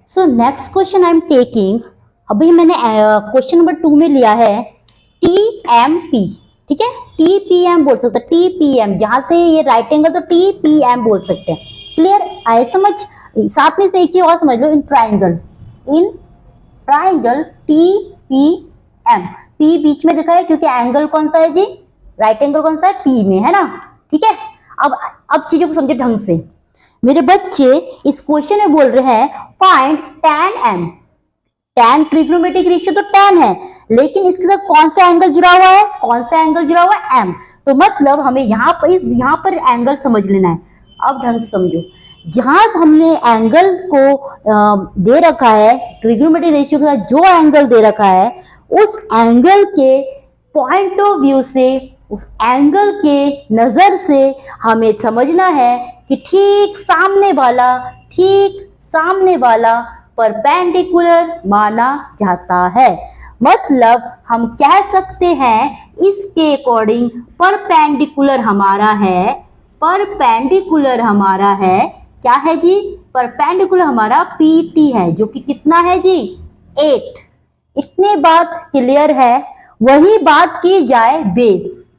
So next question I am taking, अभी मैंने question number 2 में लिया है TMP, ठीक है, TPM बोल सकते हैं, TPM जहां से ये राइट एंगल तो TPM बोल सकते हैं। क्लियर आए समझ? साथ में इसमें एक चीज और समझ लो, इन ट्राइंगल TPM, P बीच में दिखा है क्योंकि एंगल कौन सा है जी, राइट एंगल कौन सा है, P में है ना, ठीक है। अब चीजों को समझे ढंग से। मेरे बच्चे इस क्वेश्चन में बोल रहे हैं find tan m, tan trigonometric ratio तो tan है, लेकिन इसके साथ कौन सा एंगल जुड़ा हुआ है, कौन सा एंगल जुड़ा हुआ है, m। तो मतलब हमें यहाँ पर एंगल समझ लेना है। अब ढंग से समझो, जहां हमने एंगल को दे रखा है, ट्रिग्नोमेट्रिक रेशियो के साथ जो एंगल दे रखा है, उस एंगल के पॉइंट ऑफ व्यू से, उस एंगल के नजर से हमें समझना है कि ठीक सामने वाला परपेंडिकुलर माना जाता है। मतलब हम कह सकते हैं इसके अकॉर्डिंग परपेंडिकुलर हमारा है क्या है जी, परपेंडिकुलर हमारा PT है, जो कि कितना है जी 8। इतनी बात क्लियर है। वही बात की जाए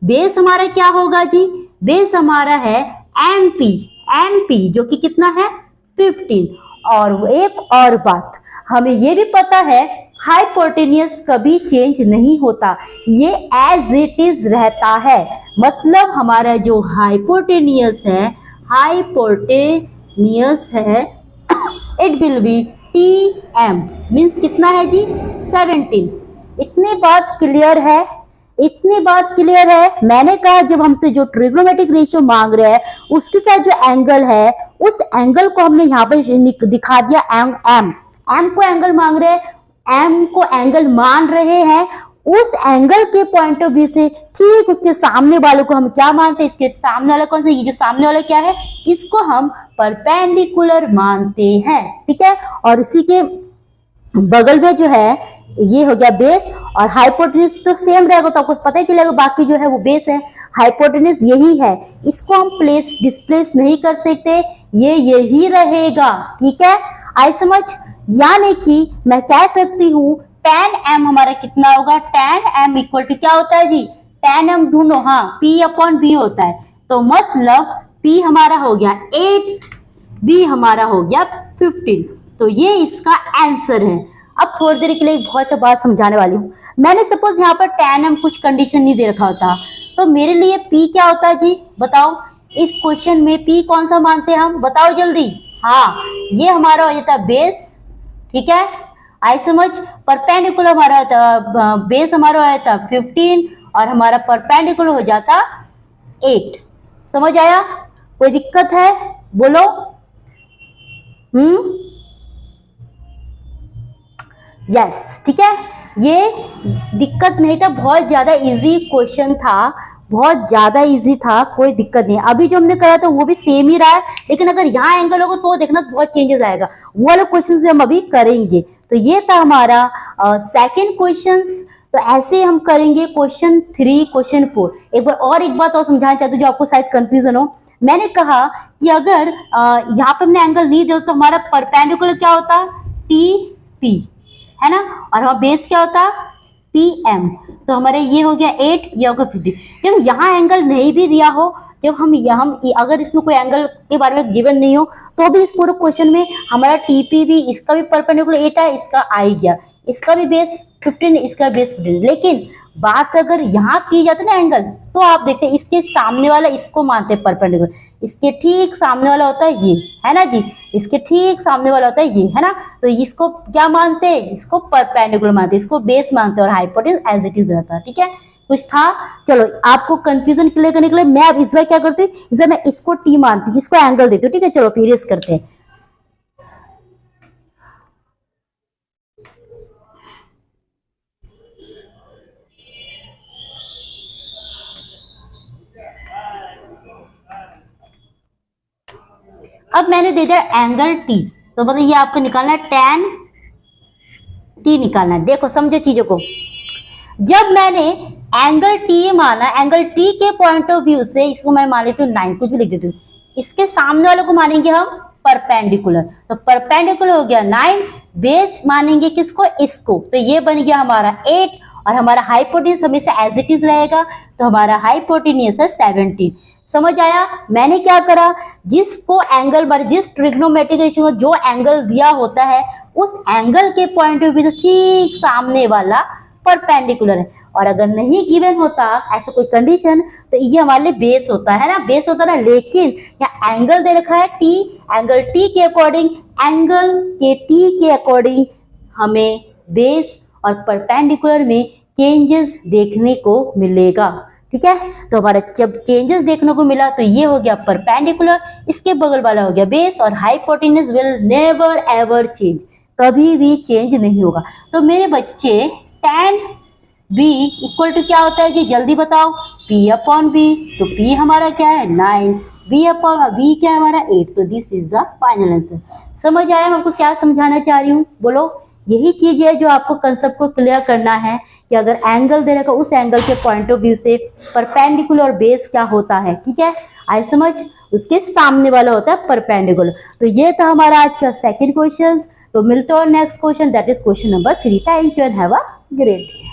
बेस हमारा क्या होगा जी, बेस हमारा है MP जो कि कितना है 15। और एक और बात हमें ये भी पता है, हाइपोटेनियस कभी चेंज नहीं होता, ये एज इट इज रहता है। मतलब हमारा जो हाइपोटेनियस है it will be TM means कितना है जी 17। इतनी बात क्लियर है। मैंने कहा जब हमसे जो ट्रिग्नोमेट्रिक रेशियो मांग रहे हैं उसके साथ जो एंगल है, उस एंगल को हमने यहाँ पे दिखा दिया M को एंगल मांग रहे हैं, M को एंगल मान रहे हैं, उस एंगल के पॉइंट ऑफ व्यू से ठीक उसके सामने वाले को हम क्या मानते हैं, इसके सामने वाला कौन सा, ये जो सामने वाला क्या है, इसको हम परपेंडिकुलर मानते हैं, ठीक है। और इसी के बगल में जो है ये हो गया बेस, और हाइपोटेनस तो सेम रहेगा, तो आपको पता ही चलेगा बाकी जो है वो बेस है, हाइपोटेनस यही है, इसको हम डिस्प्लेस नहीं कर सकते, ये यही रहेगा, ठीक है। आई समझ? यानी कि मैं कह सकती हूँ tan m हमारा कितना होगा, tan m इक्वल टू क्या होता है जी, tan m ढूंढो, हाँ P/B होता है, तो मतलब P हमारा हो गया 8, B हमारा हो गया 15। तो ये इसका आंसर है। अब थोड़ी देर के लिए बहुत सा बात समझाने वाली हूँ। मैंने सपोज यहाँ पर tan m कुछ कंडीशन नहीं दे रखा होता, तो मेरे लिए P क्या होता है जी, बताओ। इस क्वेश्चन में P कौन सा मानते हैं हम, बताओ जल्दी। हाँ, ये हमारा हो जाता है बेस, ठीक है। आई समझ? परपेंडिकुलर हमारा होता, बेस हमारा हो जाता 15 और हमारा परपेंडिकुलर हो जाता 8। समझ आया? कोई दिक्कत है बोलो? यस, ठीक है। ये दिक्कत नहीं था, बहुत ज्यादा इजी क्वेश्चन था, बहुत ज्यादा इजी था, कोई दिक्कत नहीं। अभी जो हमने करा था वो भी सेम ही रहा है, लेकिन अगर यहाँ एंगल होगा तो देखना बहुत चेंजेस आएगा, वो वाले क्वेश्चंस भी हम अभी करेंगे। तो ये था हमारा सेकंड क्वेश्चंस। तो ऐसे हम करेंगे क्वेश्चन 3, क्वेश्चन 4। एक बात और समझाना चाहती हूँ जो आपको शायद कंफ्यूजन हो। मैंने कहा कि अगर यहाँ पे हमने एंगल नहीं दिया तो हमारा परपेंडिकुलर क्या होता, TP है ना, और हमारा बेस क्या होता PM। तो हमारे ये हो गया 8, ये हो गया 50। जब यहाँ एंगल नहीं भी दिया हो, जब हम अगर इसमें कोई एंगल के बारे में गिवन नहीं हो, तो भी इस पूरे क्वेश्चन में हमारा TP भी, इसका भी परपेंडिकुलर 8 है, इसका आ ही गया, इसका भी बेस 15, इसका बेस 15। लेकिन बात अगर यहाँ की जाती है ना एंगल, तो आप देखते हैं इसके सामने वाला इसको मानते हैं परपेंडिकुलर, इसके ठीक सामने वाला होता है ये, है ना जी, इसके ठीक सामने वाला होता है ये, है ना। तो इसको क्या मानते हैं, इसको परपेंडिकुलर मानते हैं, इसको बेस मानते हैं, और हाइपोटेनस एज इट इज रहता है, ठीक है। कुछ था? चलो, आपको कंफ्यूजन क्लियर करने के लिए मैं अब इस बार क्या करती हूँ, इस बार मैं इसको T मानती हूँ, इसको एंगल देती हूँ, ठीक है। चलो फिर इस करते हैं। अब मैंने दे दिया एंगल T, तो मतलब ये आपको निकालना है tan T निकालना है। देखो समझो चीजों को, जब मैंने एंगल T माना, एंगल T के पॉइंट ऑफ व्यू से इसको मैं मान लेती हूँ 9, कुछ भी लिख देती हूँ, इसके सामने वाले को मानेंगे हम परपेंडिकुलर। तो परपेंडिकुलर हो गया 9, बेस मानेंगे किसको, इसको, तो ये बन गया हमारा 8 और हमारा हाइपोटेन्यूज हमेशा एज इट इज रहेगा, तो हमारा हाइपोटेन्यूज है 17। समझ आया? मैंने क्या करा, जिसको एंगल जिस ट्रिग्नोमेट्रिक रेशियो में जो एंगल दिया होता है उस एंगल के पॉइंट ऑफ व्यू से ठीक सामने वाला परपेंडिकुलर है, और अगर नहीं गिवन होता ऐसा कोई कंडीशन तो ये हमारे लिए बेस होता है ना, बेस होता है ना। लेकिन यहाँ एंगल दे रखा है टी, एंगल टी के अकॉर्डिंग, एंगल के टी के अकॉर्डिंग हमें बेस और परपेंडिकुलर में चेंजेस देखने को मिलेगा। ठीक है, तो हमारा जब चेंजेस देखने को मिला तो ये हो गया परपेंडिकुलर, इसके बगल वाला हो गया बेस, और hypotenuse will never ever change, कभी भी चेंज नहीं होगा। तो मेरे बच्चे tan b इक्वल टू क्या होता है जी, जल्दी बताओ, p अपॉन b, तो p हमारा क्या है 9, b अपॉन b क्या है हमारा 8, तो this is the final answer. समझ आया मैं आपको क्या समझाना चाह रही हूँ, बोलो। यही चीज है जो आपको कंसेप्ट को क्लियर करना है कि अगर एंगल दे रखा उस एंगल के पॉइंट ऑफ व्यू से परपेंडिकुलर और बेस क्या होता है। ठीक है, आई समझ, उसके सामने वाला होता है परपेंडिकुलर। तो ये था हमारा आज का सेकंड क्वेश्चन। तो मिलते हैं next question, that is question number 3। Thank you and have a great day.